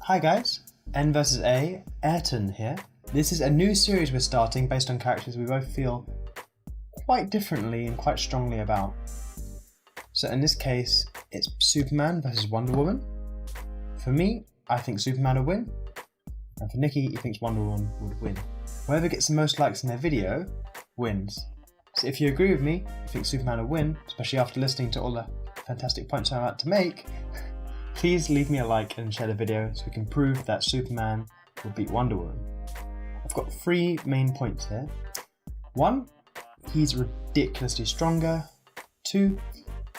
Hi guys, N vs A, Ayrton here. This is a new series we're starting based on characters we both feel quite differently and quite strongly about. So in this case, it's Superman versus Wonder Woman. For me, I think Superman would win, and for Nikki, he thinks Wonder Woman would win. Whoever gets the most likes in their video wins. So if you agree with me, you think Superman would win, especially after listening to all the fantastic points I'm about to make, please leave me a like and share the video so we can prove that Superman will beat Wonder Woman. I've got 3 main points here. 1, he's ridiculously stronger. 2,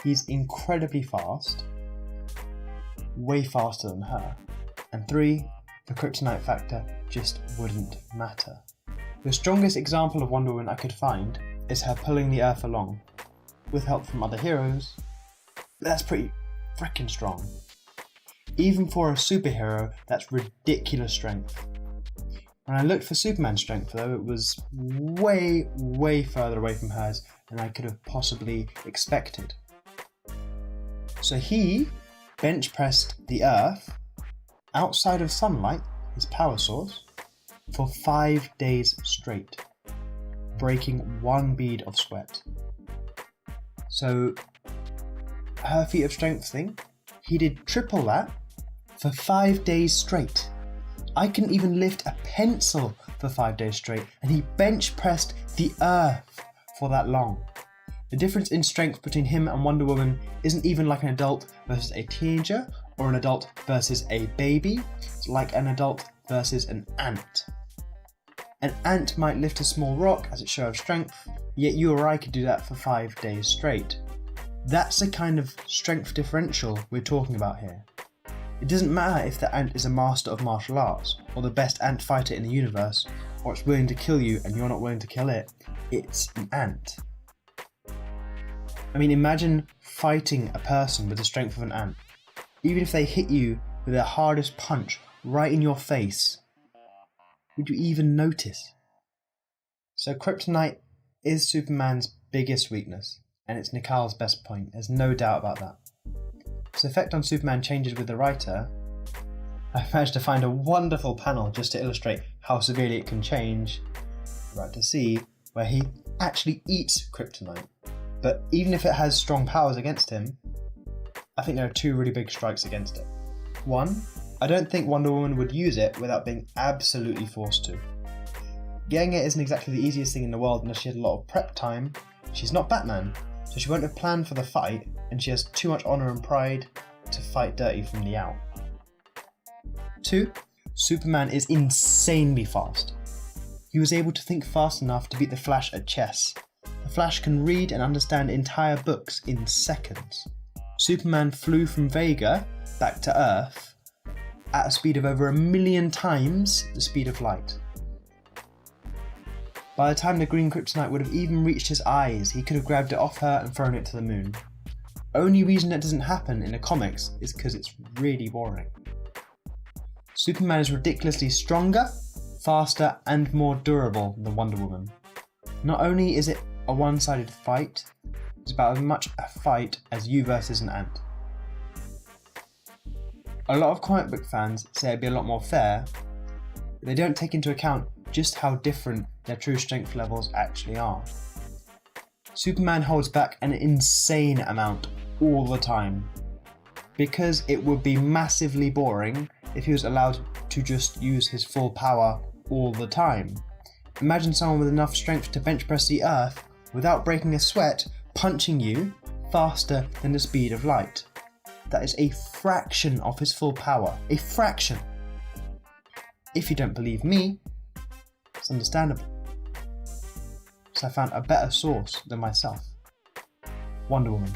he's incredibly fast, way faster than her. And 3, the kryptonite factor just wouldn't matter. The strongest example of Wonder Woman I could find is her pulling the Earth along, with help from other heroes. That's pretty freaking strong. Even for a superhero, that's ridiculous strength. When I looked for Superman's strength though, it was way further away from hers than I could have possibly expected. So he bench pressed the Earth outside of sunlight, his power source, for 5 days straight, breaking 1 bead of sweat. So her feat of strength thing, he did triple that for 5 days straight. I couldn't even lift a pencil for 5 days straight, and he bench pressed the Earth for that long. The difference in strength between him and Wonder Woman isn't even like an adult versus a teenager or an adult versus a baby. It's like an adult versus an ant. An ant might lift a small rock as its show of strength, yet you or I could do that for 5 days straight. That's the kind of strength differential we're talking about here. It doesn't matter if the ant is a master of martial arts, or the best ant fighter in the universe, or it's willing to kill you and you're not willing to kill it. It's an ant. I mean, imagine fighting a person with the strength of an ant. Even if they hit you with their hardest punch right in your face, would you even notice? So kryptonite is Superman's biggest weakness, and it's Nikyle's best point, there's no doubt about that. Its effect on Superman changes with the writer. I've managed to find a wonderful panel just to illustrate how severely it can change. You're about to see where he actually eats kryptonite. But even if it has strong powers against him, I think there are 2 really big strikes against it. 1, I don't think Wonder Woman would use it without being absolutely forced to. Getting it isn't exactly the easiest thing in the world unless she had a lot of prep time. She's not Batman, so she won't have planned for the fight, and she has too much honour and pride to fight dirty from the out. 2, Superman is insanely fast. He was able to think fast enough to beat the Flash at chess. The Flash can read and understand entire books in seconds. Superman flew from Vega back to Earth at a speed of over 1 million times the speed of light. By the time the green kryptonite would have even reached his eyes, he could have grabbed it off her and thrown it to the moon. Only reason that doesn't happen in the comics is because it's really boring. Superman is ridiculously stronger, faster, and more durable than Wonder Woman. Not only is it a one-sided fight, it's about as much a fight as you versus an ant. A lot of comic book fans say it'd be a lot more fair, but they don't take into account just how different their true strength levels actually are. Superman holds back an insane amount all the time, because it would be massively boring if he was allowed to just use his full power all the time. Imagine someone with enough strength to bench press the Earth without breaking a sweat, punching you faster than the speed of light. That is a fraction of his full power. A fraction. If you don't believe me, it's understandable. So I found a better source than myself. Wonder Woman.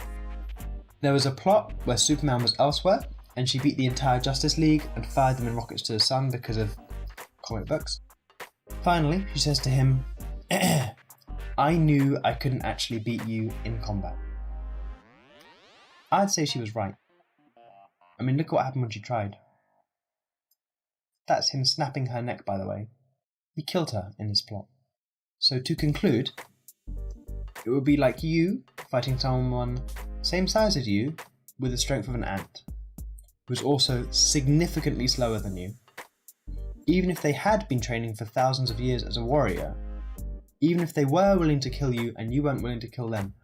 There was a plot where Superman was elsewhere, and she beat the entire Justice League and fired them in rockets to the sun because of comic books. Finally, she says to him, I knew I couldn't actually beat you in combat. I'd say she was right. I mean, look what happened when she tried. That's him snapping her neck, by the way. He killed her in this plot. So to conclude, it would be like you fighting someone same size as you with the strength of an ant. was also significantly slower than you, even if they had been training for thousands of years as a warrior, even if they were willing to kill you and you weren't willing to kill them,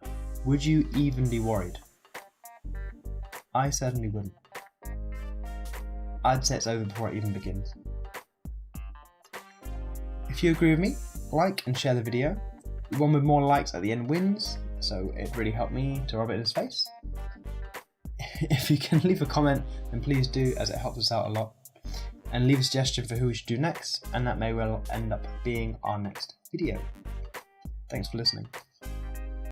would you even be worried? I certainly wouldn't. I'd say it's over before it even begins. If you agree with me, like and share the video. The one with more likes at the end wins, so it really helped me to rub it in his face. If you can leave a comment, then please do, as it helps us out a lot. And leave a suggestion for who we should do next, and that may well end up being our next video. Thanks for listening.